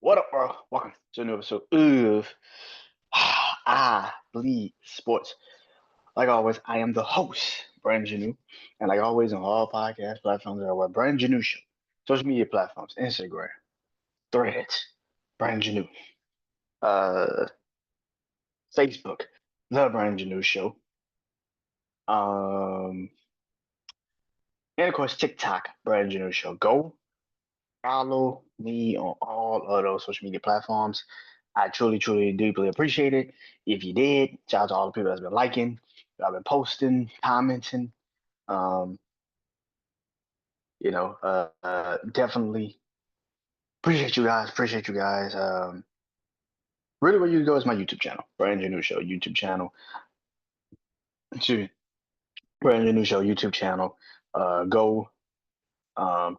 What up, bro? Welcome to a new episode of I Bleed Sports. Like always, I am the host, BrandonJaneau, and like always on all podcast platforms are what BrandonJaneauShow. Social media platforms, Instagram, Threads, BrandonJaneau, uh, Facebook, The BrandonJaneauShow, um, and of course TikTok, BrandonJaneauShow. Go follow me on all of those social media platforms. I truly, truly, deeply appreciate it. If you did, shout out to all the people that's been liking, I've been posting, commenting. Um, definitely appreciate you guys. Appreciate you guys. Really, where you go is my YouTube channel, BrandonJaneauShow YouTube channel. Excuse me, BrandonJaneauShow YouTube channel. Go,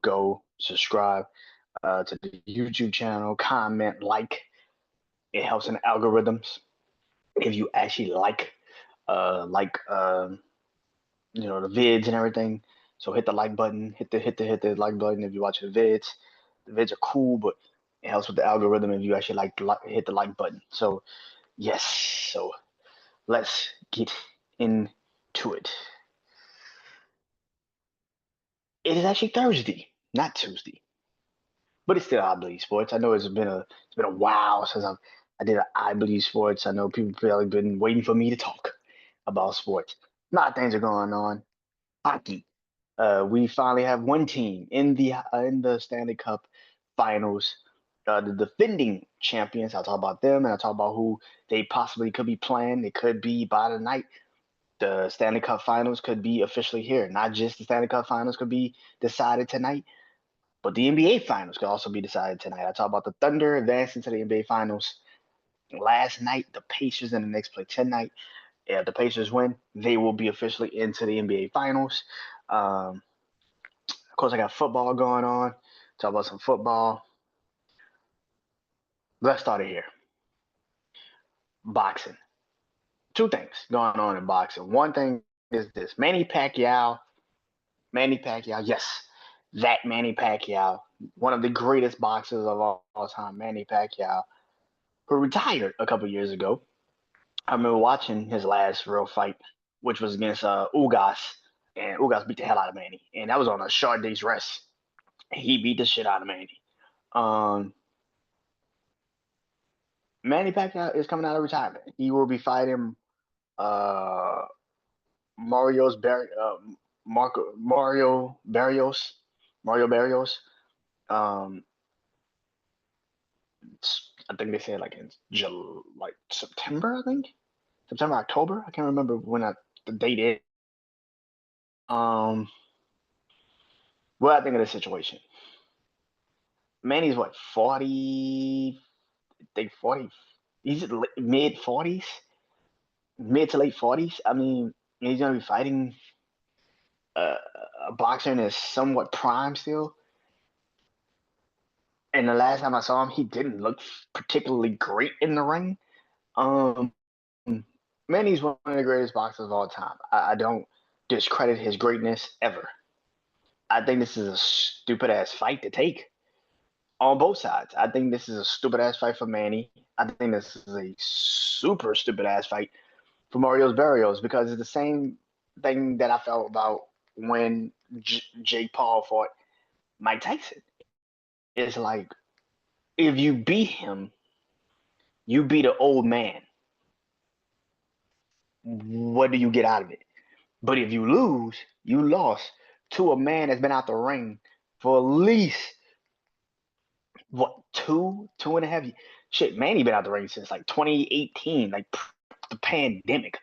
go subscribe to the YouTube channel. Comment, like. It helps in the algorithms. If you actually like the vids and everything. So hit the like button, hit the like button if you watch the vids. The vids are cool, but it helps with the algorithm if you actually hit the like button. So yes, so let's get into it. It is actually Thursday, not Tuesday, but it's still I Believe Sports. I know it's been a while since I did I Believe Sports. I know people probably been waiting for me to talk about sports. A lot of things are going on. Hockey. We finally have one team in the Stanley Cup Finals. The defending champions. I'll talk about them, and I'll talk about who they possibly could be playing. It could be by the night. The Stanley Cup Finals could be officially here. Not just the Stanley Cup Finals could be decided tonight, but the NBA Finals could also be decided tonight. I talk about the Thunder advancing to the NBA Finals last night. The Pacers and the Knicks play tonight. If the Pacers win, they will be officially into the NBA Finals. Of course, I got football going on. Talk about some football. Let's start it here. Boxing. Two things going on in boxing. One thing is this: Manny Pacquiao. Yes, that Manny Pacquiao, one of the greatest boxers of all time, Manny Pacquiao, who retired a couple years ago. I remember watching his last real fight, which was against Ugas, and Ugas beat the hell out of Manny, and that was on a short day's rest. He beat the shit out of Manny. Um, Manny Pacquiao is coming out of retirement. He will be fighting uh, Mario's Bar- Marco Mario Barrios. Um, I think they said like in like September. I think September, October. I can't remember the date is. Um, what I think of the situation. Manny's what 40? I think 40. He's mid 40s, mid to late 40s. I mean, he's gonna be fighting uh, a boxer in his somewhat prime still. And the last time I saw him, he didn't look particularly great in the ring. Um, Manny's one of the greatest boxers of all time. I don't discredit his greatness ever. I think this is a stupid ass fight to take on both sides. I think this is a stupid ass fight for Manny. I think this is a super stupid ass fight for Mario's Barrios because it's the same thing that I felt about when Jake Paul fought Mike Tyson. It's like if you beat him, you beat an old man. What do you get out of it? But if you lose, you lost to a man that's been out the ring for at least what two and a half years. Shit, Manny been out the ring since like 2018, like the pandemic.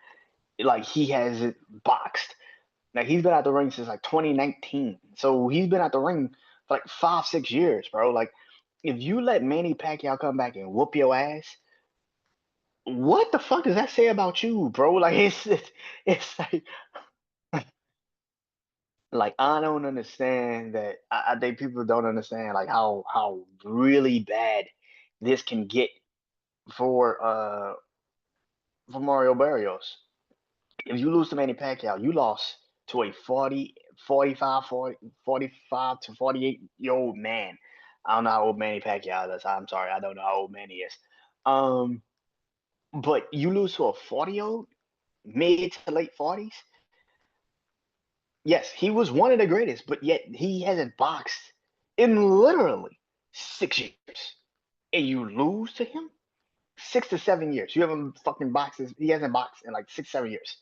Like he has it boxed. Like he's been out the ring since like 2019. So he's been out the ring for like 5, 6 years, bro. Like if you let Manny Pacquiao come back and whoop your ass, what the fuck does that say about you, bro? Like it's like I don't understand that. I think people don't understand like how really bad this can get for uh for Mario Barrios. If you lose to Manny Pacquiao, you lost to a 45 to 48-year-old man. I don't know how old Manny Pacquiao is. I'm sorry, I don't know how old Manny is. Um, but you lose to a 40-year-old, mid to late 40s. Yes, he was one of the greatest, but yet he hasn't boxed in literally 6 years, and you lose to him 6 to 7 years. You haven't fucking boxed. He hasn't boxed in like 6, 7 years,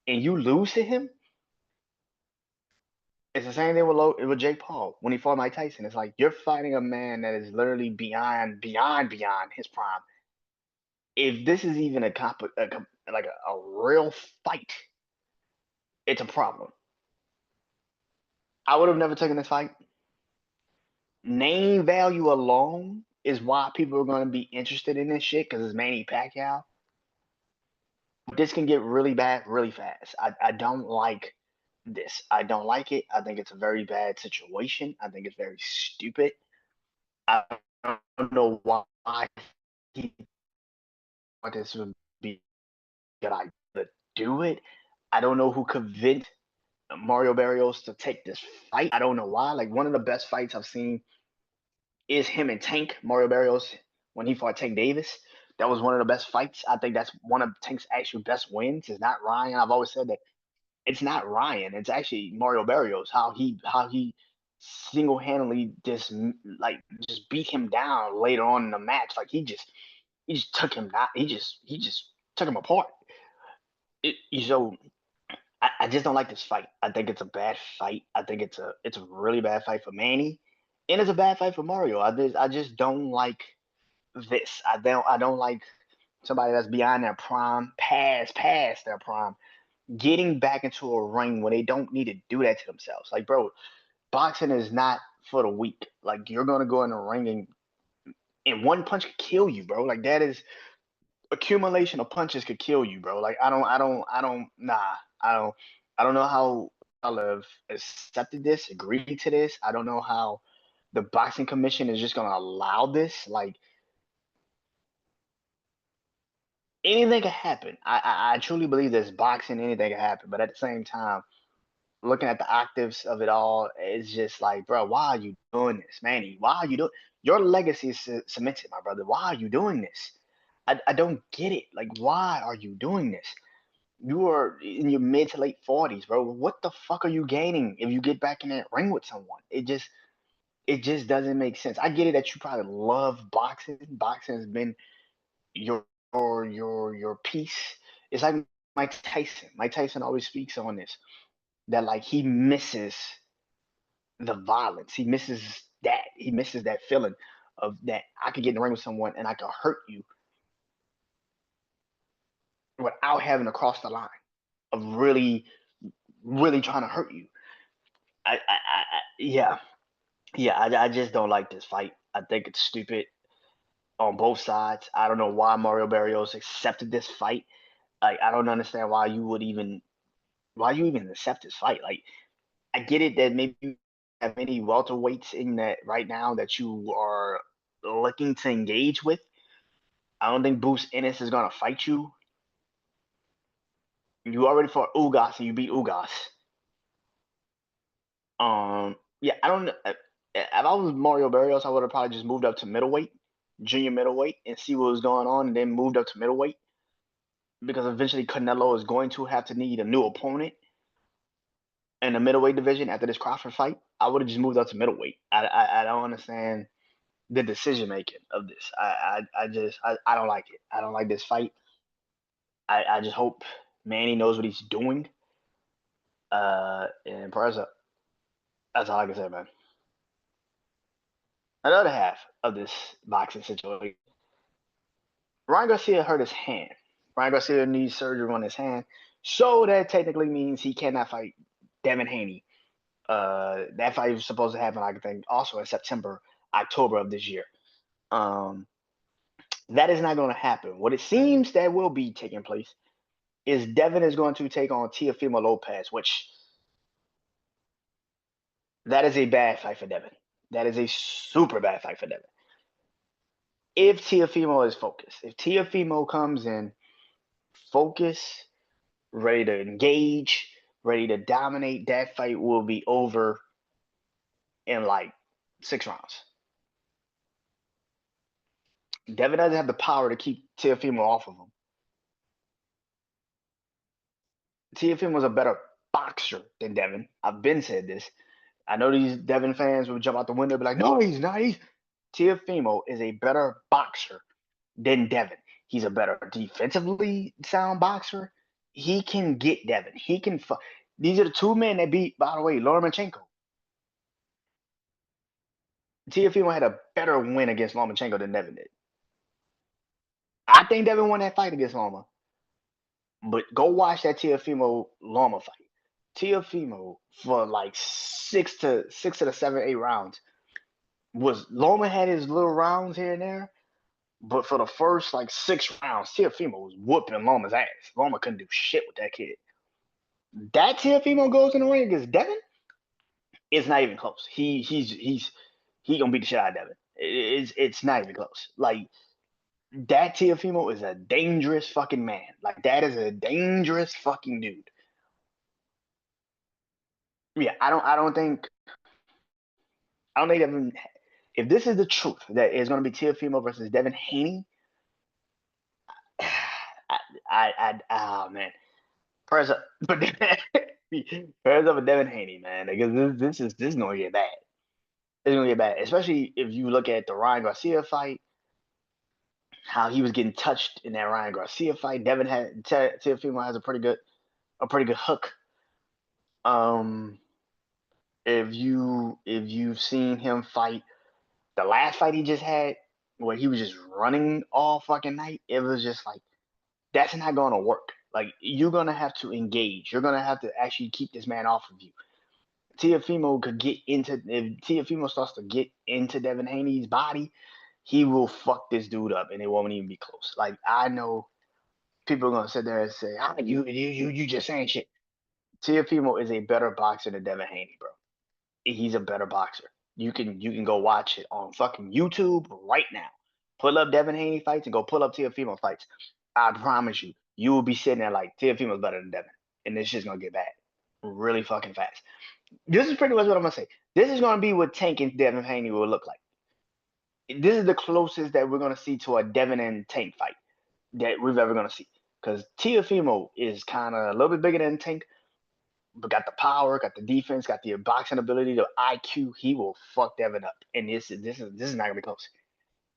and you lose to him. It's the same thing with Jake Paul when he fought Mike Tyson. It's like you're fighting a man that is literally beyond his prime. If this is even a real fight, it's a problem. I would have never taken this fight. Name value alone is why people are going to be interested in this shit because it's Manny Pacquiao. This can get really bad really fast. I don't like this. I don't like it. I think it's a very bad situation. I think it's very stupid. I don't know why he thought this would be a good idea to do it. I don't know who convinced Mario Barrios to take this fight. I don't know why. Like one of the best fights I've seen is him and Tank Mario Barrios when he fought Tank Davis. That was one of the best fights. I think that's one of Tank's actual best wins. It's not Ryan. I've always said that it's not Ryan. It's actually Mario Barrios. How he single handedly just beat him down later on in the match. Like he just took him down. He just took him apart. So I just don't like this fight. I think it's a bad fight. I think it's a really bad fight for Manny, and it's a bad fight for Mario. I just don't like this. I don't like somebody that's beyond their prime, past their prime, getting back into a ring when they don't need to do that to themselves. Like, bro, boxing is not for the weak. Like, you're gonna go in the ring and one punch could kill you, bro. Like that is accumulation of punches could kill you, bro. Like nah, I don't, I don't know how I'll have accepted this, agreed to this. I don't know how the boxing commission is just gonna allow this. Like anything can happen. I truly believe this boxing, anything can happen. But at the same time, looking at the octaves of it all, it's just like, bro, why are you doing this, Manny? Why are you doing? Your legacy is cemented, my brother. Why are you doing this? I don't get it. Like, why are you doing this? You are in your mid to late 40s, bro. What the fuck are you gaining if you get back in that ring with someone? It just doesn't make sense. I get it that you probably love boxing. Boxing has been your your piece. It's like Mike Tyson. Mike Tyson always speaks on this that like he misses the violence. He misses that. He misses that feeling of that I could get in the ring with someone and I could hurt you without having to cross the line of really trying to hurt you. Yeah, yeah. I just don't like this fight. I think it's stupid on both sides. I don't know why Mario Barrios accepted this fight. Like I don't understand why you even accept this fight. Like I get it that maybe you have many welterweights in that right now that you are looking to engage with. I don't think Bruce Ennis is gonna fight you. You already fought Ugas and you beat Ugas. Yeah, I don't. If I was Mario Barrios, I would have probably just moved up to middleweight, junior middleweight, and see what was going on, and then moved up to middleweight because eventually Canelo is going to have to need a new opponent in the middleweight division after this Crawford fight. I would have just moved up to middleweight. I don't understand the decision making of this. I don't like it. I don't like this fight. I just hope Manny knows what he's doing. And prayers up. That's all I can say, man. Another half of this boxing situation. Ryan Garcia hurt his hand. Ryan Garcia needs surgery on his hand, so that technically means he cannot fight Devin Haney. That fight was supposed to happen, I think, also in September, October of this year. Um, that is not going to happen. What it seems that will be taking place is Devin is going to take on Teofimo Lopez, which that is a bad fight for Devin. That is a super bad fight for Devin. If Teofimo is focused, if Teofimo comes in focused, ready to engage, ready to dominate, that fight will be over in like 6 rounds. Devin doesn't have the power to keep Teofimo off of him. Teofimo was a better boxer than Devin. I've been said this. I know these Devin fans will jump out the window and be like, no, he's not. Teofimo is a better boxer than Devin. He's a better defensively sound boxer. He can get Devin. He can. These are the two men that beat, by the way, Lomachenko. Teofimo had a better win against Lomachenko than Devin did. I think Devin won that fight against Loma. But go watch that Teofimo Loma fight. Teofimo for like six to the 7, 8 rounds was Loma had his little rounds here and there, but for the first like 6 rounds, Teofimo was whooping Loma's ass. Loma couldn't do shit with that kid. That Teofimo goes in the ring against Devin, it's not even close. He gonna beat the shit out of Devin. It's not even close. Like that Teofimo is a dangerous fucking man. Like that is a dangerous fucking dude. Yeah, I don't think Devin. If this is the truth that it's going to be Teofimo versus Devin Haney, oh man, prayers up, but prayers up with Devin Haney, man, because this is going to get bad. It's going to get bad, especially if you look at the Ryan Garcia fight, how he was getting touched in that Ryan Garcia fight. Devin had Teofimo has a pretty good hook. Um, if you've seen him fight the last fight he just had, where he was just running all fucking night, it was just like that's not going to work. Like you're gonna have to engage. You're gonna have to actually keep this man off of you. Teofimo could get into if Teofimo starts to get into Devin Haney's body, he will fuck this dude up, and it won't even be close. Like I know people are gonna sit there and say, "Ah, you just saying shit." Teofimo is a better boxer than Devin Haney, bro. He's a better boxer. You can go watch it on fucking YouTube right now. Pull up Devin Haney fights and go pull up Teofimo fights. I promise you, you will be sitting there like Teofimo's better than Devin, and this shit's gonna get bad really fucking fast. This is pretty much what I'm gonna say. This is gonna be what Tank and Devin Haney will look like. This is the closest that we're gonna see to a Devin and Tank fight that we've ever gonna see. Because Teofimo is kind of a little bit bigger than Tank, but got the power, got the defense, got the boxing ability, the IQ. He will fuck Devin up, and this is not gonna be close.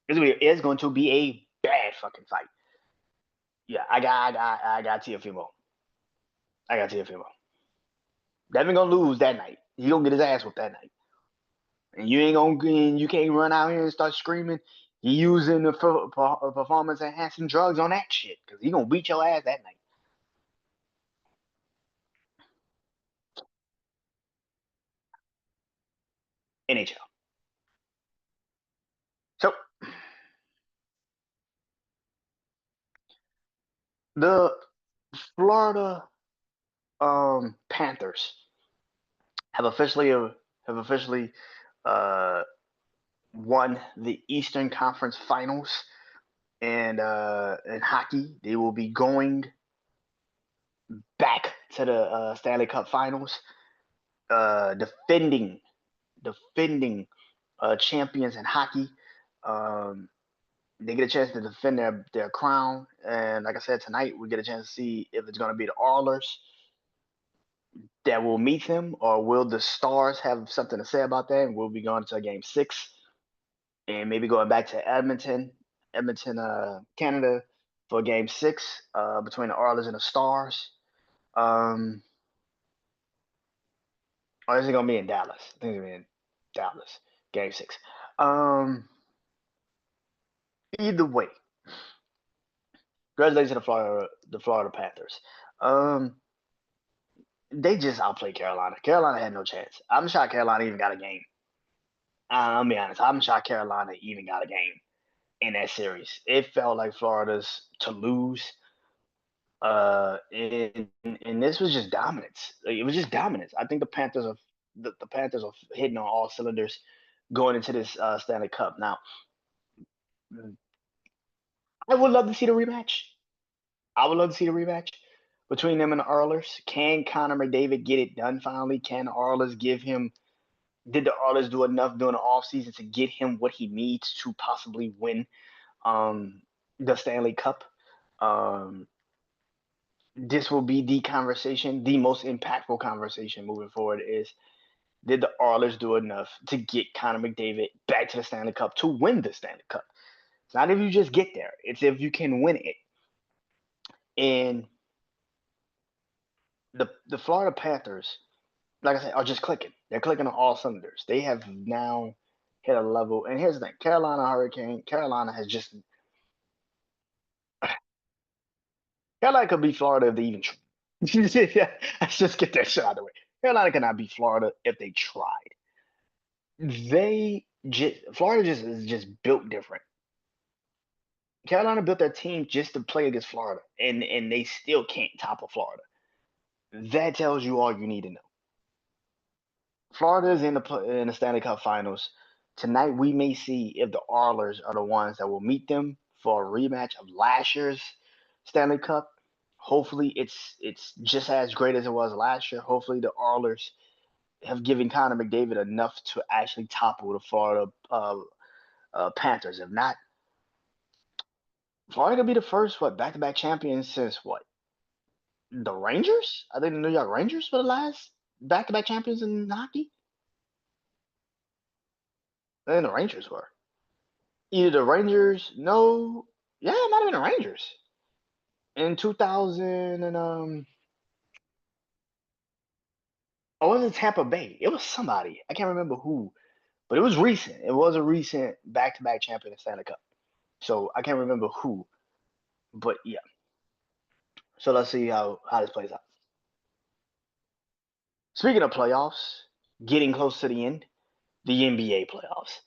It's going to be a bad fucking fight. Yeah, I got Teofimo. I got Teofimo. Devin gonna lose that night. He gonna get his ass whooped that night, and you can't run out here and start screaming. He using the performance enhancing drugs on that shit because he gonna beat your ass that night. NHL. So the Florida Panthers have officially have officially uh, won the Eastern Conference Finals, and in hockey they will be going back to the Stanley Cup Finals, defending champions in hockey. Um, they get a chance to defend their crown, and like I said, tonight we get a chance to see if it's going to be the Oilers that will meet them, or will the Stars have something to say about that, and we'll be going to Game 6, and maybe going back to Edmonton, Canada, for Game 6 between the Oilers and the Stars. Um, or is it gonna be in Dallas? I think it's gonna be in Dallas, Game 6. Um, Either way, congratulations to the Florida Panthers. Um, they just outplayed Carolina. Carolina had no chance. I'm shocked Carolina even got a game. I'll be honest. I'm shocked Carolina even got a game in that series. It felt like Florida's to lose. And this was just dominance. Like, it was just dominance. I think the Panthers are hitting on all cylinders going into this Stanley Cup. Now, I would love to see the rematch. I would love to see the rematch between them and the Oilers. Can Connor McDavid get it done finally? Can the Oilers give him? Did the Oilers do enough during the offseason to get him what he needs to possibly win the Stanley Cup. Um, this will be the conversation, the most impactful conversation moving forward is did the Oilers do enough to get Connor McDavid back to the Stanley Cup to win the Stanley Cup? It's not if you just get there, it's if you can win it. And the Florida Panthers, like I said, are just clicking. They're clicking on all cylinders. They have now hit a level. And here's the thing: Carolina has just Carolina could beat Florida if they even tried. Let's just get that shit out of the way. Carolina cannot beat Florida if they tried. Florida just is just built different. Carolina built their team just to play against Florida, and they still can't topple Florida. That tells you all you need to know. Florida is in the Stanley Cup Finals tonight. We may see if the Oilers are the ones that will meet them for a rematch of last year's Stanley Cup. Hopefully, it's just as great as it was last year. Hopefully, the Oilers have given Connor McDavid enough to actually topple the Florida Panthers. If not, Florida could be the first back-to-back champions since what, the Rangers? I think the New York Rangers were the last back-to-back champions in hockey. I think the Rangers were. Either the Rangers, no, yeah, it might have been the Rangers in 2000 and oh, it wasn't Tampa Bay. It was somebody. I can't remember who, but it was recent. It was a recent back-to-back champion of Stanley Cup. So I can't remember who, but yeah. So let's see how this plays out. Speaking of playoffs, getting close to the end, the NBA playoffs.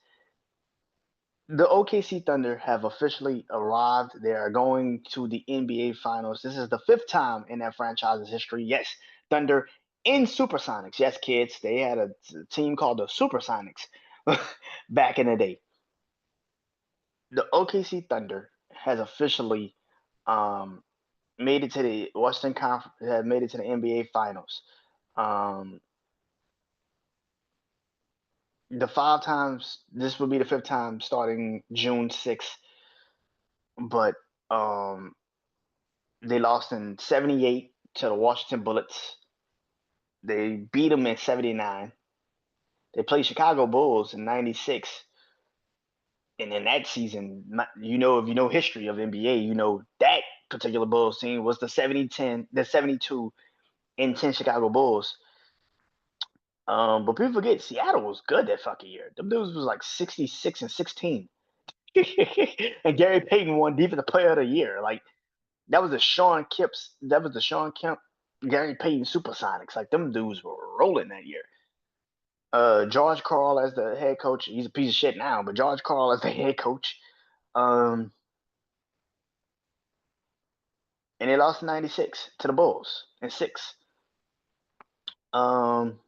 The OKC Thunder have officially arrived. They are going to the NBA Finals. This is the fifth time in that franchise's history. Yes, Thunder in Supersonics. Yes, kids, they had a team called the Supersonics back in the day. The OKC Thunder has officially um, made it to the Western Conference. Have made it to the NBA Finals. Um, the five times. This will be the fifth time starting June 6th. But um, they lost in 78 to the Washington Bullets. They beat them in 79. They played Chicago Bulls in 96. And in that season, you know, if you know history of NBA, you know that particular Bulls team was the 72 and 10 Chicago Bulls. But people forget Seattle was good that fucking year. Them dudes was like 66 and 16. And Gary Payton won Defensive Player of the Year. Like that was the Sean Kemp, Gary Payton Supersonics. Like them dudes were rolling that year. George Karl as the head coach. He's a piece of shit now, but George Karl as the head coach. Um, and they lost in '96 to the Bulls in six. Um,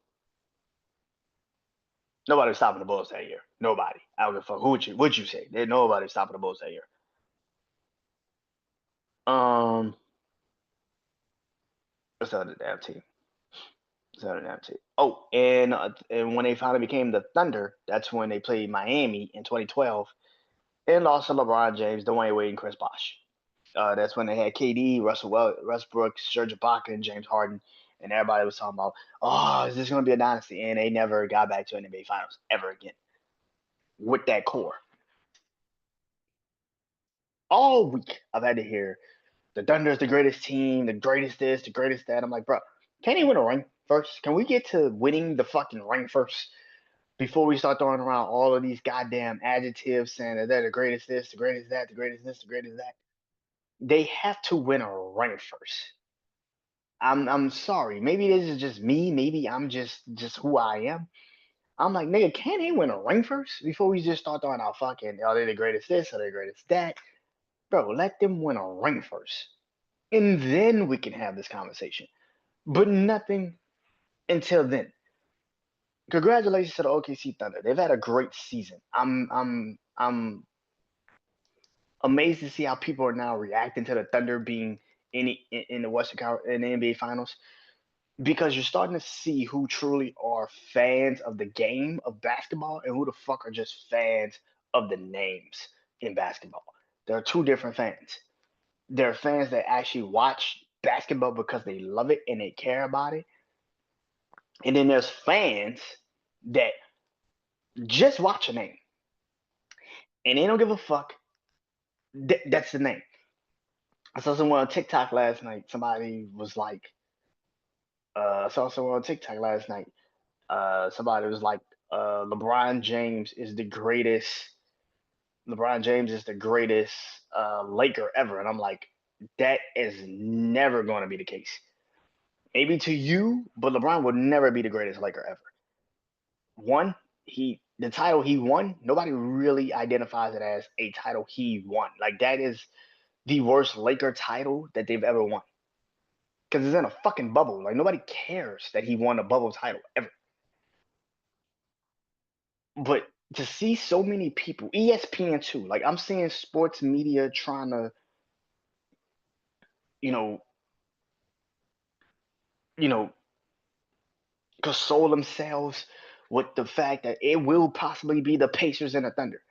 nobody was stopping the Bulls that year. Nobody. I don't give a fuck. Who would you say? There's nobody stopping the Bulls that year. Um, what's the other damn team? Oh, and when they finally became the Thunder, that's when they played Miami in 2012 and lost to LeBron James, Dwayne Wade, and Chris Bosh. That's when they had KD, Westbrook, Serge Ibaka, and James Harden, and everybody was talking about, oh, is this going to be a dynasty? And they never got back to an NBA Finals ever again with that core. All week, I've had to hear the Thunder is the greatest team, the greatest this, the greatest that. I'm like, bro, can't he win a ring first? Can we get to winning the fucking ring first before we start throwing around all of these goddamn adjectives saying that they're the greatest this, the greatest that, the greatest this, the greatest that? They have to win a ring first. I'm sorry. Maybe this is just me. Maybe I'm just who I am. I'm like, nigga, can they win a ring first before we just start throwing out fucking, are they the greatest this, are they the greatest that? Bro, let them win a ring first. And then we can have this conversation. But nothing until then. Congratulations to the OKC Thunder. They've had a great season. I'm amazed to see how people are now reacting to the Thunder being in the in the NBA Finals, because you're starting to see who truly are fans of the game of basketball and who the fuck are just fans of the names in basketball. There are two different fans. There are fans that actually watch basketball because they love it and they care about it. And then there's fans that just watch a name and they don't give a fuck. That's the name. I saw someone on TikTok last night. Somebody was like, I saw someone on TikTok last night. Somebody was like, LeBron James is the greatest. LeBron James is the greatest Laker ever, and I'm like, that is never going to be the case. Maybe to you, but LeBron would never be the greatest Laker ever. One, the title he won, nobody really identifies it as a title he won. Like that is the worst Laker title that they've ever won. Because it's in a fucking bubble. Like nobody cares that he won a bubble title ever. But to see so many people, ESPN too, like I'm seeing sports media trying to, you know, you know, console themselves with the fact that it will possibly be the Pacers and the Thunder.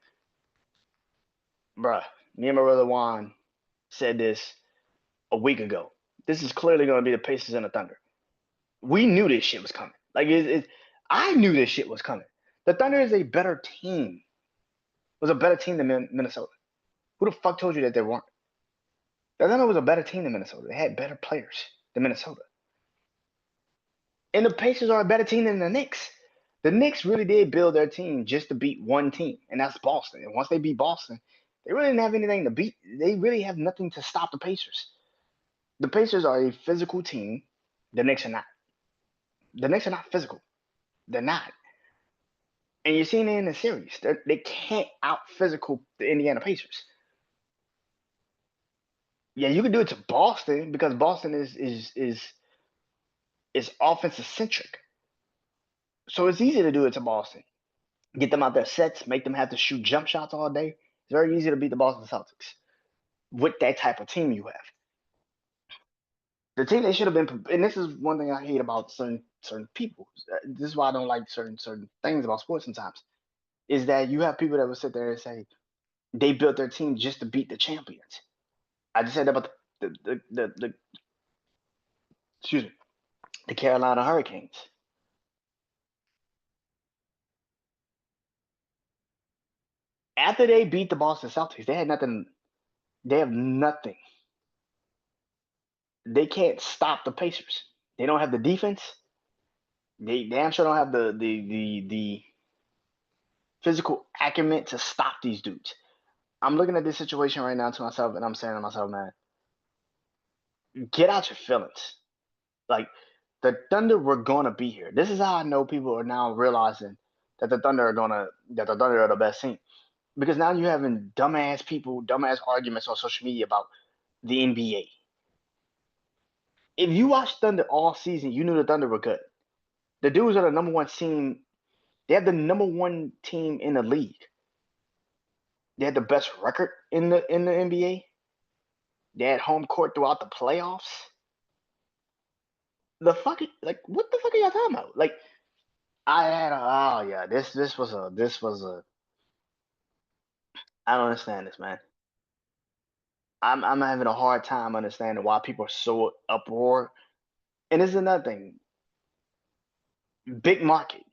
Bruh, me and my brother Juan said this a week ago. This is clearly going to be the Pacers and the Thunder. We knew this shit was coming. Like I knew this shit was coming. The Thunder is a better team. Was a better team than Minnesota. Who the fuck told you that they weren't? The Thunder was a better team than Minnesota. They had better players than Minnesota. And the Pacers are a better team than the Knicks. The Knicks really did build their team just to beat one team, and that's Boston. And once they beat Boston, they really didn't have anything to beat. They really have nothing to stop the Pacers. The Pacers are a physical team. The Knicks are not. The Knicks are not physical. They're not. And you're seeing it in the series. They can't out physical the Indiana Pacers. Yeah, you can do it to Boston because Boston is offensive centric. So it's easy to do it to Boston. Get them out their sets, make them have to shoot jump shots all day. It's very easy to beat the Boston Celtics with that type of team you have. The team they should have been, and this is one thing I hate about certain people. This is why I don't like certain things about sports sometimes. Is that you have people that will sit there and say they built their team just to beat the champions. I just said that about the excuse me, the Carolina Hurricanes. After they beat the Boston Celtics, they had nothing. They have nothing. They can't stop the Pacers. They don't have the defense. They damn sure don't have the physical acumen to stop these dudes. I'm looking at this situation right now to myself, and I'm saying to myself, man, get out your feelings. Like the Thunder were gonna be here. This is how I know people are now realizing that the Thunder are the best team. Because now you're having dumbass people, dumbass arguments on social media about the NBA. If you watched Thunder all season, you knew the Thunder were good. The dudes are the number one team. They have the number one team in the league. They had the best record in the NBA. They had home court throughout the playoffs. Like what the fuck are y'all talking about? Like I had a oh yeah, this was a I don't understand this, man. I'm having a hard time understanding why people are so uproar. And this is another thing. Big market.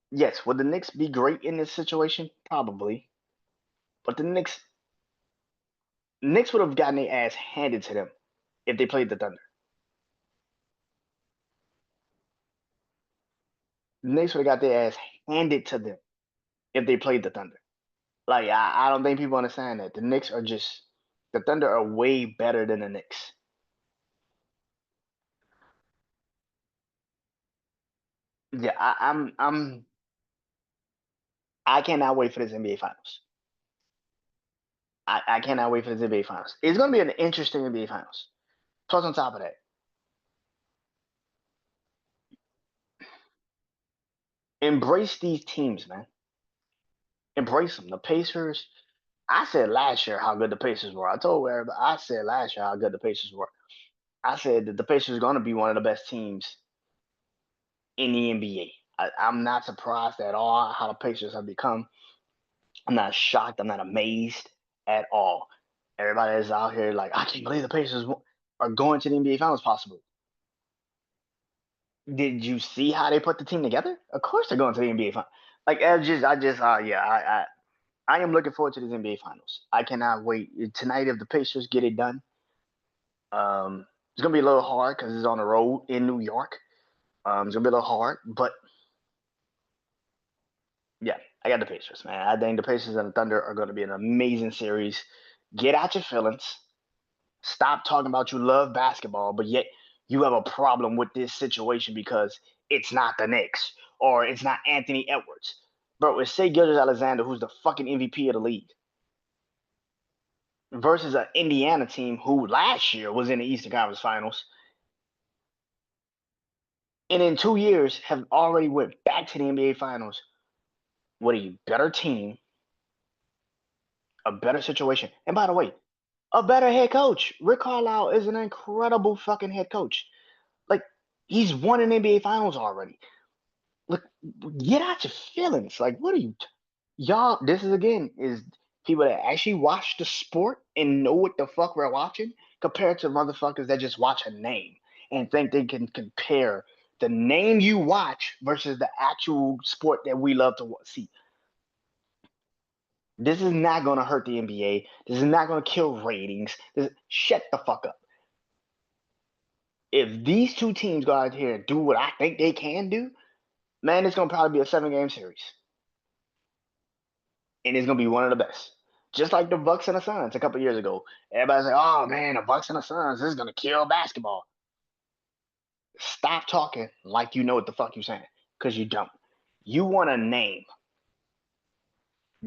Yes, would the Knicks be great in this situation? Probably. But the Knicks would have gotten their ass handed to them if they played the Thunder. The Knicks would have got their ass handed to them if they played the Thunder. Like I don't think people understand that. The Thunder are way better than the Knicks. Yeah, I cannot wait for this NBA Finals. I cannot wait for this NBA Finals. It's gonna be an interesting NBA Finals. Plus on top of that, embrace these teams, man. Embrace them. The Pacers. I said last year how good the Pacers were. I told everybody. I said last year how good the Pacers were. I said that the Pacers are going to be one of the best teams in the NBA. I'm not surprised at all how the Pacers have become. I'm not shocked. I'm not amazed. at all. Everybody is out here like, I can't believe the Pacers are going to the NBA Finals. Possible. Did you see how they put the team together? Of course they're going to the NBA Finals. Like I am looking forward to this NBA Finals. I cannot wait tonight if the Pacers get it done. It's gonna be a little hard because it's on the road in New York. It's gonna be a little hard, but yeah, I got the Pacers, man. I think the Pacers and the Thunder are gonna be an amazing series. Get out your feelings. Stop talking about you love basketball, but yet you have a problem with this situation because it's not the Knicks or it's not Anthony Edwards. Bro, it's Shai Gilgeous-Alexander who's the fucking MVP of the league versus an Indiana team who last year was in the Eastern Conference Finals and in 2 years have already went back to the NBA Finals with a better team, a better situation, and by the way, a better head coach. Rick Carlisle is an incredible fucking head coach. Like he's won an NBA Finals already. Look, get out your feelings. Like, what are you, y'all? This is again is people that actually watch the sport and know what the fuck we're watching, compared to motherfuckers that just watch a name and think they can compare the name you watch versus the actual sport that we love to see. This is not going to hurt the NBA. This is not going to kill ratings. Shut the fuck up. If these two teams go out here and do what I think they can do, man, it's going to probably be a 7-game series. And it's going to be one of the best. Just like the Bucks and the Suns a couple years ago. Everybody's like, oh, man, the Bucks and the Suns, this is going to kill basketball. Stop talking like you know what the fuck you're saying, because you don't. You want a name.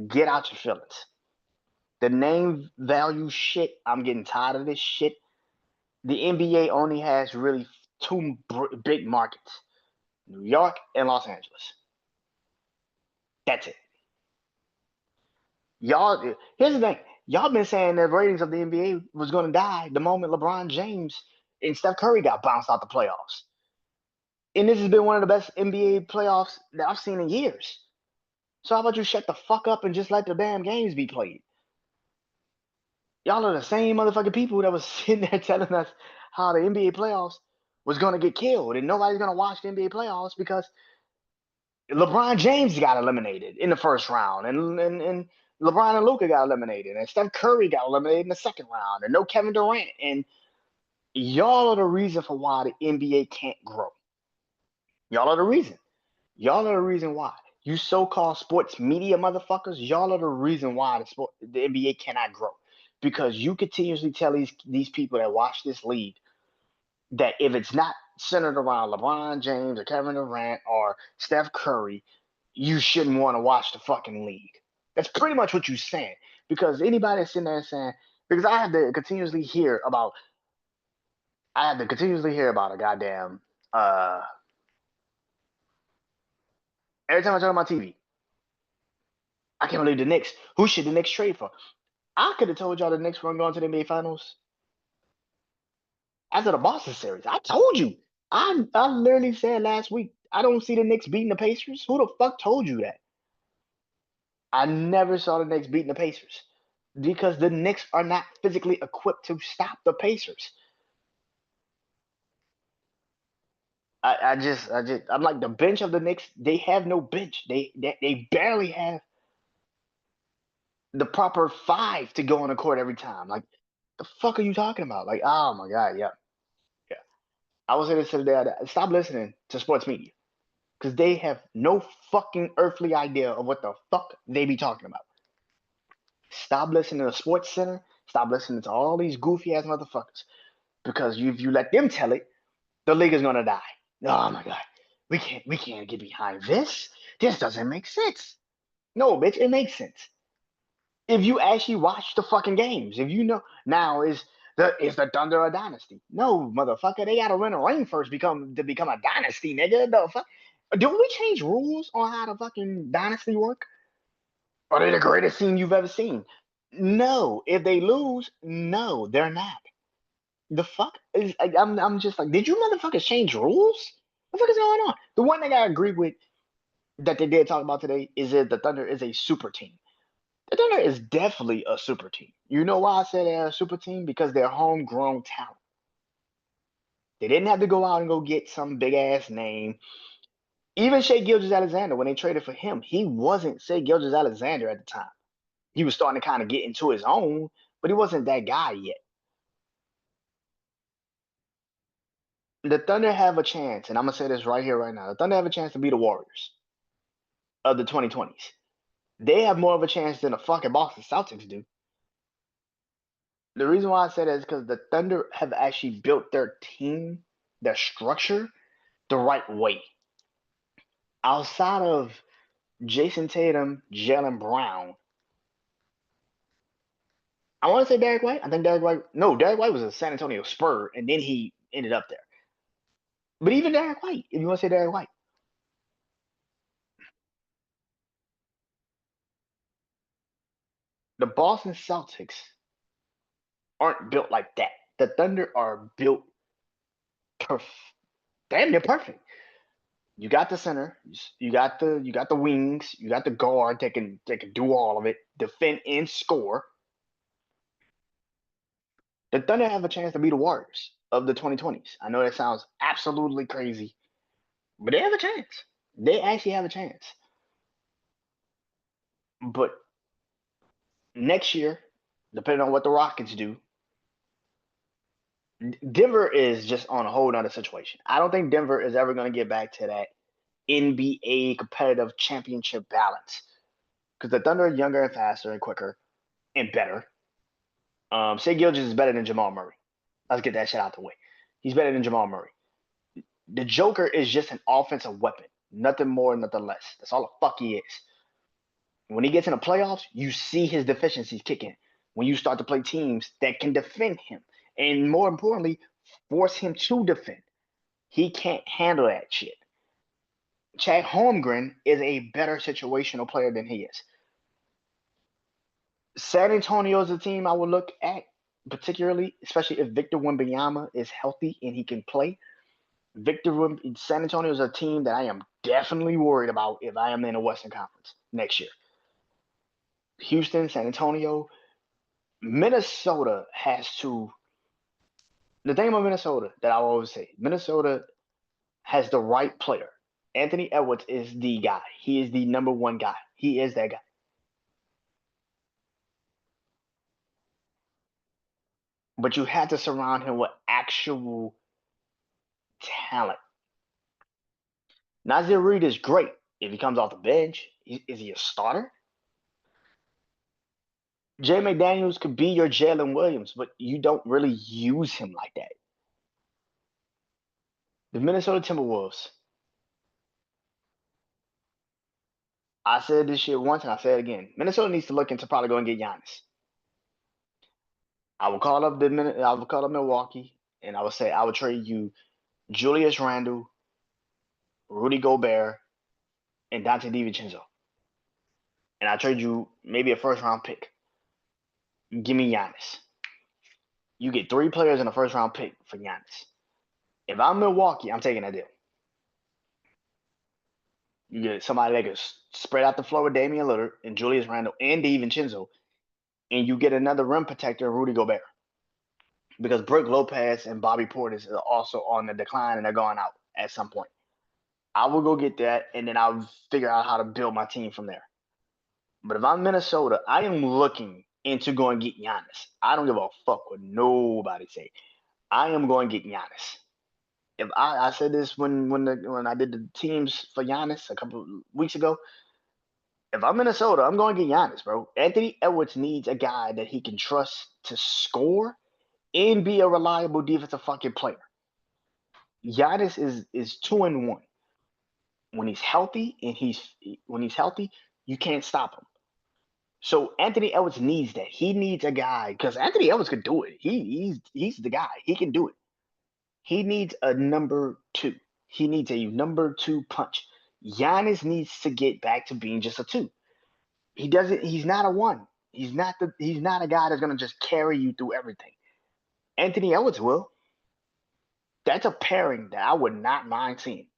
Get out your feelings. The name value shit, I'm getting tired of this shit. The NBA only has really two big markets, New York and Los Angeles. That's it. Y'all, here's the thing. Y'all been saying the ratings of the NBA was going to die the moment LeBron James and Steph Curry got bounced out the playoffs. And this has been one of the best NBA playoffs that I've seen in years. So how about you shut the fuck up and just let the damn games be played? Y'all are the same motherfucking people that was sitting there telling us how the NBA playoffs was going to get killed and nobody's going to watch the NBA playoffs because LeBron James got eliminated in the first round, and LeBron and Luka got eliminated, and Steph Curry got eliminated in the second round, and no Kevin Durant. And y'all are the reason for why the NBA can't grow. Y'all are the reason. Y'all are the reason why. You so-called sports media motherfuckers, y'all are the reason why the NBA cannot grow. Because you continuously tell these people that watch this league that if it's not centered around LeBron James or Kevin Durant or Steph Curry, you shouldn't want to watch the fucking league. That's pretty much what you're saying. Because anybody that's sitting there saying, because I have to continuously hear about a goddamn every time I turn on my TV, I can't believe the Knicks. Who should the Knicks trade for? I could have told y'all the Knicks weren't going to the NBA Finals after the Boston series. I told you. I literally said last week, I don't see the Knicks beating the Pacers. Who the fuck told you that? I never saw the Knicks beating the Pacers because the Knicks are not physically equipped to stop the Pacers. I'm like the bench of the Knicks. They have no bench. They barely have the proper five to go on the court every time. Like, the fuck are you talking about? Like, oh my god, yeah, yeah. I was saying this today. Stop listening to sports media because they have no fucking earthly idea of what the fuck they be talking about. Stop listening to Sports Center. Stop listening to all these goofy ass motherfuckers because if you let them tell it, the league is gonna die. Oh my god, we can't get behind this. This doesn't make sense. No, bitch, it makes sense. If you actually watch the fucking games, if you know now is the Thunder a dynasty? No, motherfucker, they gotta win a ring first to become a dynasty, nigga. The fuck? Do we change rules on how the fucking dynasty work? Are they the greatest team you've ever seen? No. If they lose, no, they're not. The fuck is I'm just like, did you motherfuckers change rules? What the fuck is going on? The one thing I agree with that they did talk about today is that the Thunder is a super team. The Thunder is definitely a super team. You know why I said they're a super team? Because they're homegrown talent. They didn't have to go out and go get some big ass name. Even Shea Gilgeous-Alexander, when they traded for him, he wasn't Shea Gilgeous-Alexander at the time. He was starting to kind of get into his own, but he wasn't that guy yet. The Thunder have a chance, and I'm gonna say this right here, right now. The Thunder have a chance to be the Warriors of the 2020s. They have more of a chance than the fucking Boston Celtics do. The reason why I say that is because the Thunder have actually built their team, their structure, the right way. Outside of Jason Tatum, Jalen Brown, I want to say Derek White. I think Derek White. No, Derek White was a San Antonio Spur, and then he ended up there. But even Derek White, if you want to say Derek White, the Boston Celtics aren't built like that. The Thunder are built perfect. Damn, they're perfect. You got the center, you got the wings, you got the guard that can do all of it, defend and score. The Thunder have a chance to be the Warriors of the 2020s. I know that sounds absolutely crazy, but they have a chance. They actually have a chance. But next year, depending on what the Rockets do, Denver is just on a whole nother situation. I don't think Denver is ever going to get back to that NBA competitive championship balance because the Thunder are younger and faster and quicker and better. Shea Gilgeous is better than Jamal Murray. Let's get that shit out the way. He's better than Jamal Murray. The Joker is just an offensive weapon. Nothing more, nothing less. That's all the fuck he is. When he gets in the playoffs, you see his deficiencies kick in. When you start to play teams that can defend him, and more importantly, force him to defend. He can't handle that shit. Chad Holmgren is a better situational player than he is. San Antonio is a team I would look at, particularly, especially if Victor Wembanyama is healthy and he can play. San Antonio is a team that I am definitely worried about if I am in the Western Conference next year. Houston, San Antonio, Minnesota has to. The thing about Minnesota that I always say, Minnesota has the right player. Anthony Edwards is the guy. He is the number one guy. He is that guy. But you have to surround him with actual talent. Nazir Reed is great if he comes off the bench. Is he a starter? Jay McDaniels could be your Jalen Williams, but you don't really use him like that. The Minnesota Timberwolves. I said this shit once and I say it again. Minnesota needs to look into probably going to get Giannis. I will call up Milwaukee and I would say I would trade you Julius Randle, Rudy Gobert, and Dante DiVincenzo. And I trade you maybe a first round pick. Give me Giannis. You get 3 players in a first round pick for Giannis. If I'm Milwaukee, I'm taking that deal. You get somebody that can spread out the floor with Damian Lillard and Julius Randle and DiVincenzo, and you get another rim protector, Rudy Gobert. Because Brook Lopez and Bobby Portis are also on the decline and they're going out at some point. I will go get that, and then I'll figure out how to build my team from there. But if I'm Minnesota, I am looking into going to get Giannis. I don't give a fuck what nobody say. I am going to get Giannis. If I said this when I did the teams for Giannis a couple of weeks ago. If I'm Minnesota, I'm going to get Giannis, bro. Anthony Edwards needs a guy that he can trust to score and be a reliable defensive fucking player. Giannis is 2-1. When he's healthy you can't stop him. So Anthony Edwards needs that. He needs a guy because Anthony Edwards could do it. He's the guy. He can do it. He needs a number two. He needs a number two punch. Giannis needs to get back to being just a two. He doesn't. He's not a one. He's not a guy that's gonna just carry you through everything. Anthony Edwards will. That's a pairing that I would not mind seeing.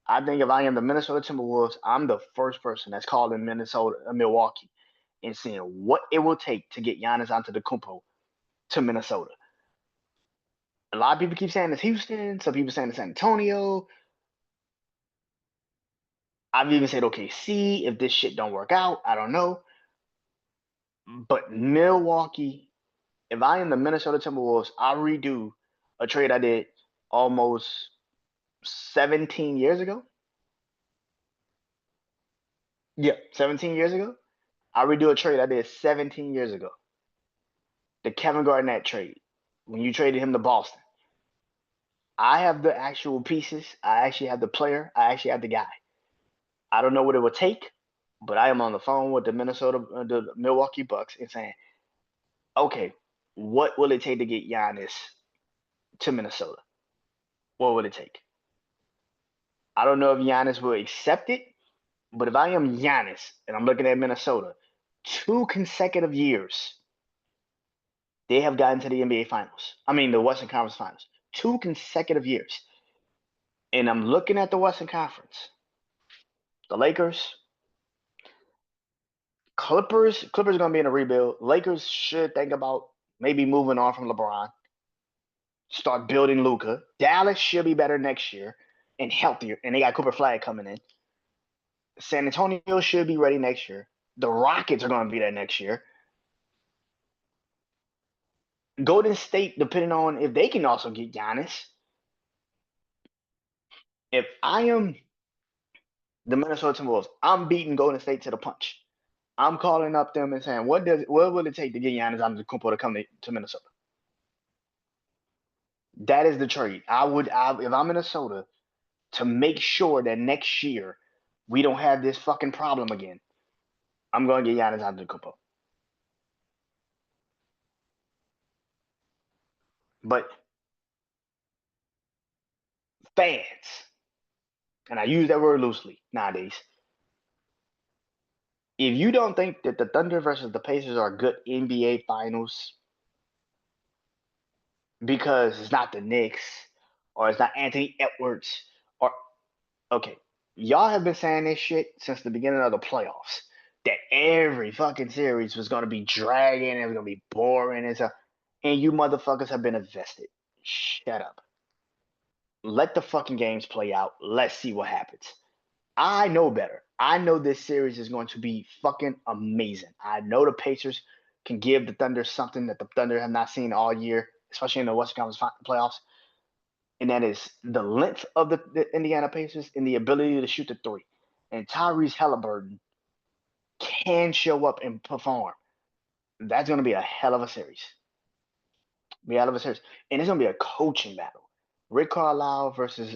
I think if I am the Minnesota Timberwolves, I'm the first person that's calling Milwaukee and seeing what it will take to get Giannis Antetokounmpo to Minnesota. A lot of people keep saying it's Houston. Some people saying it's San Antonio. I've even said OKC if this shit don't work out. I don't know. But Milwaukee, if I am the Minnesota Timberwolves, I'll redo a trade I did almost 17 years ago. Yeah, 17 years ago. I'll redo a trade I did 17 years ago. The Kevin Garnett trade. When you traded him to Boston. I have the actual pieces. I actually have the player. I actually have the guy. I don't know what it would take, but I am on the phone with the Milwaukee Bucks and saying, okay, what will it take to get Giannis to Minnesota? What will it take? I don't know if Giannis will accept it, but if I am Giannis and I'm looking at Minnesota, 2 consecutive years, they have gotten to the NBA Finals. I mean, the Western Conference Finals. 2 consecutive years. And I'm looking at the Western Conference. The Lakers, Clippers are going to be in a rebuild. Lakers should think about maybe moving on from LeBron. Start building Luka. Dallas should be better next year and healthier. And they got Cooper Flag coming in. San Antonio should be ready next year. The Rockets are going to be there next year. Golden State, depending on if they can also get Giannis. If I am the Minnesota Timberwolves, I'm beating Golden State to the punch. I'm calling up them and saying, what will it take to get Giannis Antetokounmpo to come to Minnesota? That is the trade. If I'm Minnesota, to make sure that next year we don't have this fucking problem again, I'm going to get Giannis Antetokounmpo. But fans, and I use that word loosely nowadays, if you don't think that the Thunder versus the Pacers are good NBA Finals because it's not the Knicks or it's not Anthony Edwards or okay, y'all have been saying this shit since the beginning of the playoffs that every fucking series was going to be dragging, it was going to be boring and stuff, and you motherfuckers have been invested. Shut up. Let the fucking games play out. Let's see what happens. I know better. I know this series is going to be fucking amazing. I know the Pacers can give the Thunder something that the Thunder have not seen all year, especially in the Western Conference playoffs. And that is the length of the Indiana Pacers and the ability to shoot the three. And Tyrese Halliburton can show up and perform. That's going to be a hell of a series. And it's going to be a coaching battle. Rick Carlisle versus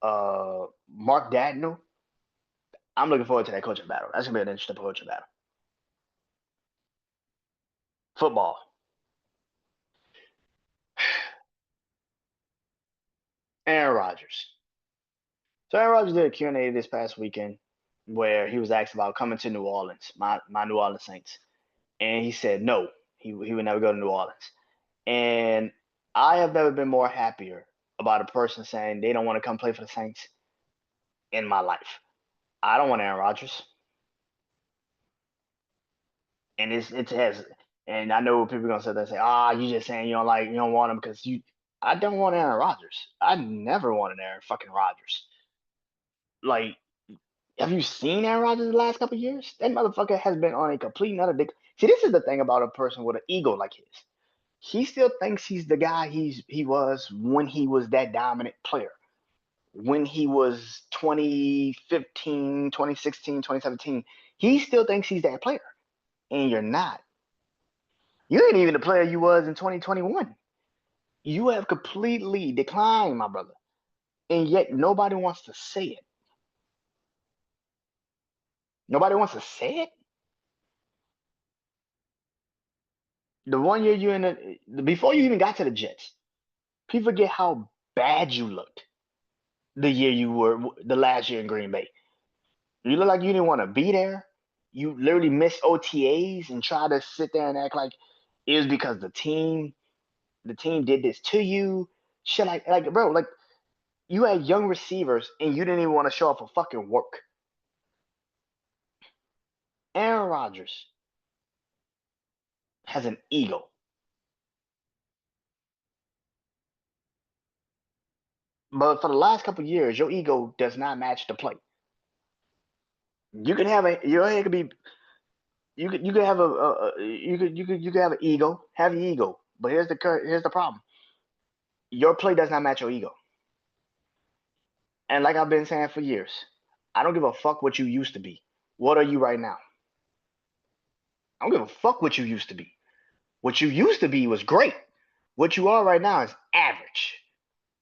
Mark Dagnall. I'm looking forward to that coaching battle. That's going to be an interesting coaching battle. Football. Aaron Rodgers. So Aaron Rodgers did a Q&A this past weekend where he was asked about coming to New Orleans, my New Orleans Saints. And he said no, he would never go to New Orleans. And I have never been more happier about a person saying they don't want to come play for the Saints in my life. I don't want Aaron Rodgers. And it has, and I know people are gonna sit there and say, you just saying you don't want him because I don't want Aaron Rodgers. I never wanted Aaron fucking Rodgers. Like, have you seen Aaron Rodgers the last couple of years? That motherfucker has been on a complete another dick. See, this is the thing about a person with an ego like his. He still thinks he's the guy he was when he was that dominant player. When he was 2015, 2016, 2017, he still thinks he's that player. And you're not. You ain't even the player you was in 2021. You have completely declined, my brother. And yet nobody wants to say it. Nobody wants to say it. The one year you in before you even got to the Jets, people forget how bad you looked the year you were the last year in Green Bay. You look like you didn't want to be there. You literally missed OTAs and try to sit there and act like it was because the team did this to you. Shit like bro, like you had young receivers and you didn't even want to show up for fucking work. Aaron Rodgers has an ego. But for the last couple of years, your ego does not match the play. You can have a your head could be you could have you could have an ego, have your ego. But here's the problem. Your play does not match your ego. And like I've been saying for years, I don't give a fuck what you used to be. What are you right now? I don't give a fuck what you used to be. What you used to be was great. What you are right now is average.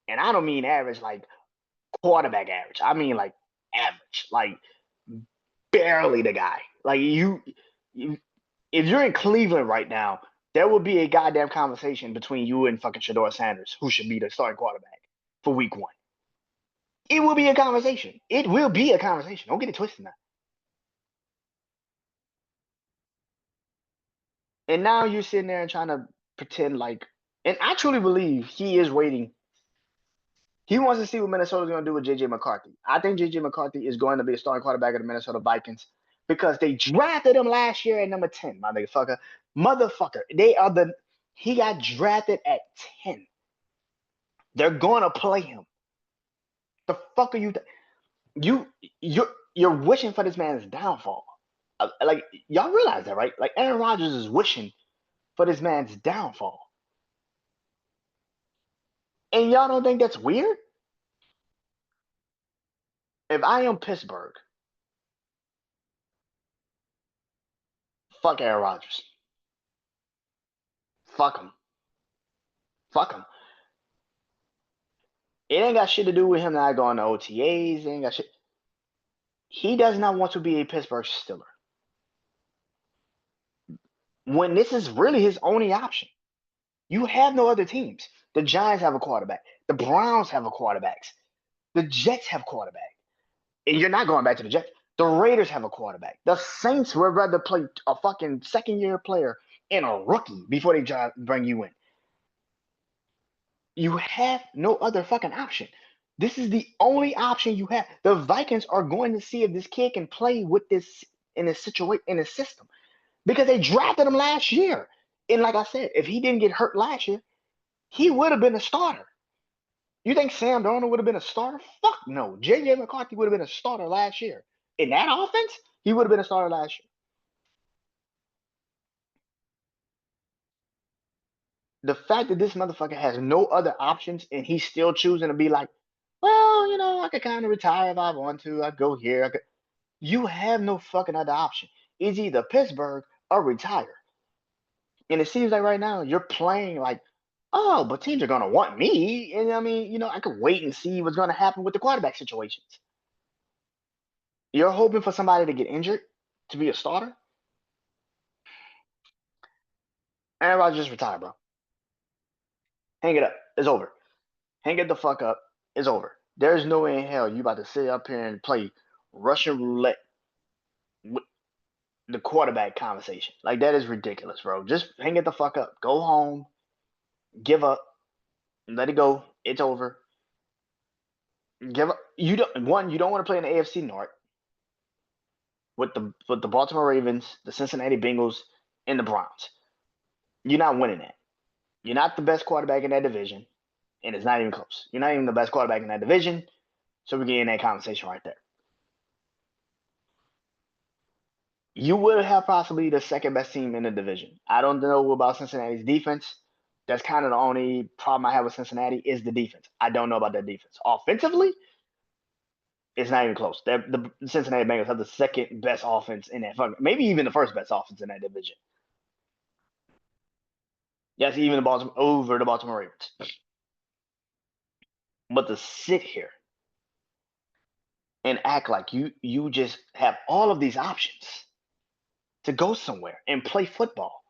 And I don't mean average like quarterback average. I mean like average. Like barely the guy. Like you if you're in Cleveland right now, there will be a goddamn conversation between you and fucking Shador Sanders, who should be the starting quarterback for week one. It will be a conversation. It will be a conversation. Don't get it twisted now. And now you're sitting there and trying to pretend like, and I truly believe he is waiting. He wants to see what Minnesota's going to do with JJ McCarthy. I think JJ McCarthy is going to be a starting quarterback of the Minnesota Vikings because they drafted him last year at number 10, my motherfucker. Motherfucker. He got drafted at 10. They're going to play him. The fuck are you? You you're wishing for this man's downfall. Like y'all realize that, right? Like Aaron Rodgers is wishing for this man's downfall, and y'all don't think that's weird? If I am Pittsburgh, fuck Aaron Rodgers. Fuck him. Fuck him. It ain't got shit to do with him not going to OTAs. It ain't got shit. He does not want to be a Pittsburgh Steeler when this is really his only option. You have no other teams. The Giants have a quarterback. The Browns have a quarterback. The Jets have quarterback. And you're not going back to the Jets. The Raiders have a quarterback. The Saints would rather play a fucking second year player and a rookie before they bring you in. You have no other fucking option. This is the only option you have. The Vikings are going to see if this kid can play with this in this situation in this system because they drafted him last year. And like I said, if he didn't get hurt last year, he would have been a starter. You think Sam Darnold would have been a starter? Fuck no. J.J. McCarthy would have been a starter last year. In that offense, he would have been a starter last year. The fact that this motherfucker has no other options and he's still choosing to be like, well, I could kind of retire if I want to. I'd go here. You have no fucking other option. It's either Pittsburgh or retire. And it seems like right now you're playing like, oh, but teams are going to want me. And I mean, I could wait and see what's going to happen with the quarterback situations. You're hoping for somebody to get injured to be a starter? Aaron Rodgers just retire, bro. Hang it up. It's over. Hang it the fuck up. It's over. There's no way in hell you about to sit up here and play Russian roulette with the quarterback conversation. Like that is ridiculous, bro. Just hang it the fuck up. Go home. Give up. Let it go. It's over. Give up. You don't want to play in the AFC North with the Baltimore Ravens, the Cincinnati Bengals, and the Browns. You're not winning that. You're not the best quarterback in that division, and it's not even close. You're not even the best quarterback in that division, so we get in that conversation right there. You will have possibly the second best team in the division. I don't know about Cincinnati's defense. That's kind of the only problem I have with Cincinnati is the defense. I don't know about that defense. Offensively, it's not even close. The Cincinnati Bengals have the second best offense in that, maybe even the first best offense in that division. Yes, even over the Baltimore Ravens. But to sit here and act like you just have all of these options to go somewhere and play football.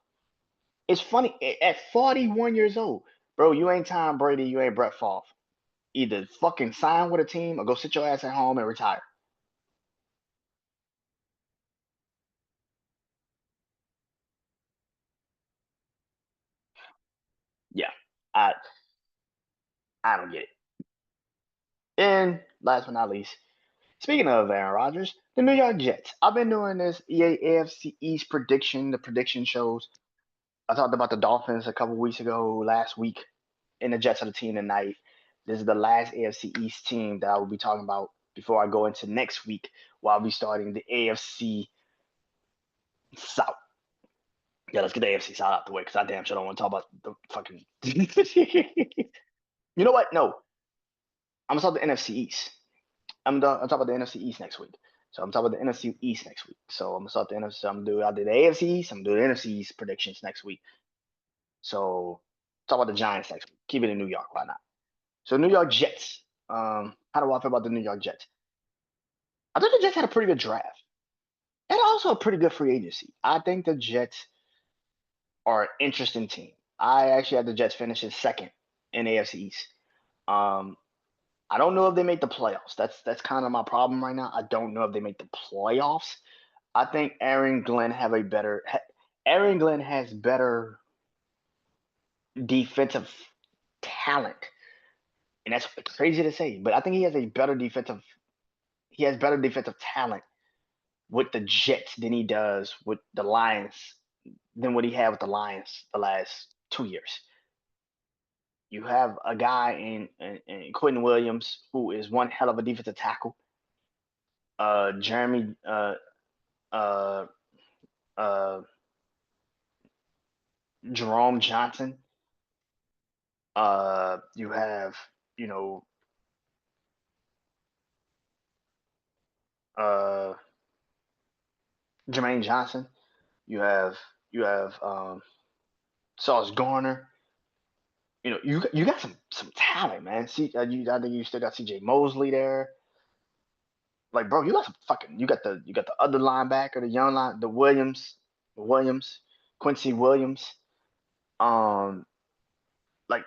It's funny at 41 years old, bro. You ain't Tom Brady. You ain't Brett Favre. Either fucking sign with a team or go sit your ass at home and retire. Yeah, I I don't get it. And last but not least, Speaking of Aaron Rodgers, the New York Jets. I've been doing this EA AFC East prediction, the prediction shows. I talked about the Dolphins a couple weeks ago, last week, and the Jets are the team tonight. This is the last AFC East team that I will be talking about before I go into next week, where I'll be starting the AFC South. Yeah, let's get the AFC South out the way because I damn sure don't want to talk about the fucking. You know what? No, I'm gonna talk the NFC East. I'm talking about the NFC East next week. So I'm talking about the NFC East next week. So I'm gonna start the NFC. I did the AFC East. I'm gonna do the NFC East predictions next week. So talk about the Giants next week. Keep it in New York. Why not? So New York Jets. How do I feel about the New York Jets? I think the Jets had a pretty good draft and also a pretty good free agency. I think the Jets are an interesting team. I actually had the Jets finishing second in AFC East. Um, I don't know if they make the playoffs. That's kind of my problem right now. I don't know if they make the playoffs. I think Aaron Glenn has better defensive talent. And that's crazy to say, but I think he has better defensive talent with the Jets than he does with the Lions than what he had with the Lions the last 2 years. You have a guy in Quentin Williams who is one hell of a defensive tackle. Jeremy uh, uh, Jerome Johnson. You have you know uh, Jermaine Johnson. You have Sauce Garner. You got some talent, man. I think you still got C.J. Mosley there. Like, bro, you got the other linebacker, the young line, Williams, Quincy Williams. Um, like,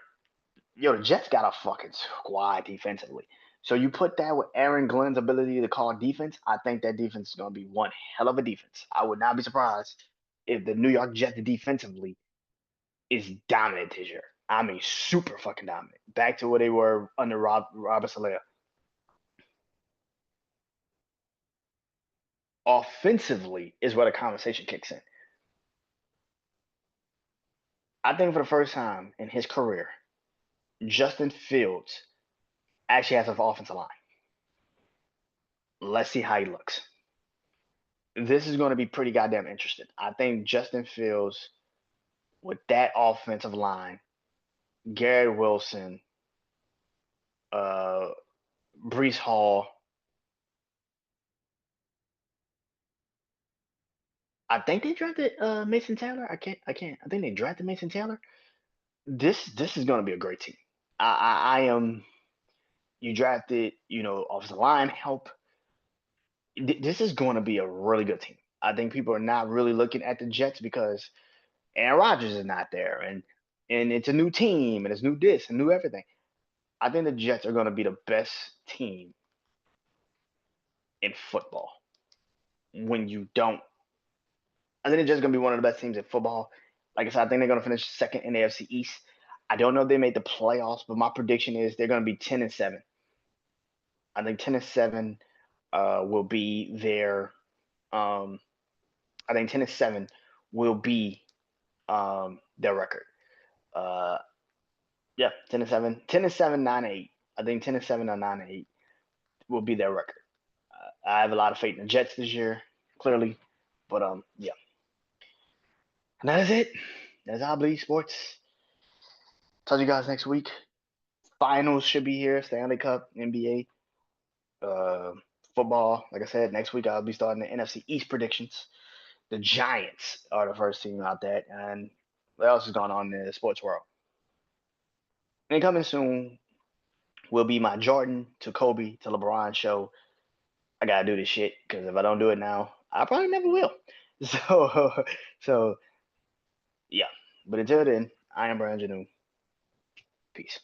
the Jets got a fucking squad defensively. So you put that with Aaron Glenn's ability to call defense, I think that defense is gonna be one hell of a defense. I would not be surprised if the New York Jets defensively is dominant this year. I mean, super fucking dominant. Back to where they were under Robert Saleh. Offensively is where the conversation kicks in. I think for the first time in his career, Justin Fields actually has an offensive line. Let's see how he looks. This is going to be pretty goddamn interesting. I think Justin Fields with that offensive line, Gary Wilson, uh, Brees Hall. I think they drafted Mason Taylor. I can't. I think they drafted Mason Taylor. This is going to be a great team. I am. You drafted, offensive line help. This is going to be a really good team. I think people are not really looking at the Jets because Aaron Rodgers is not there, and it's a new team, and it's new this and new everything. I think the Jets are going to be the best team in football. When you don't, I think the Jets are going to be one of the best teams in football. Like I said, I think they're going to finish second in the AFC East. I don't know if they made the playoffs, but my prediction is they're going to be 10-7. I think 10-7 will be their. I think 10-7 will be their record. Uh, yeah, 10-7, 10-7, 9-8. I think 10-7 or 9-8 will be their record. I have a lot of faith in the Jets this year, clearly, but yeah. And that is it. That's I Bleed Sports. Talk to you guys next week. Finals should be here. Stanley Cup, NBA, football. Like I said, next week I'll be starting the NFC East predictions. The Giants are the first team out there, and what else is going on in the sports world? And coming soon will be my Jordan to Kobe to LeBron show. I gotta do this shit because if I don't do it now, I probably never will. So yeah. But until then, I am Brandon Janeau. Peace.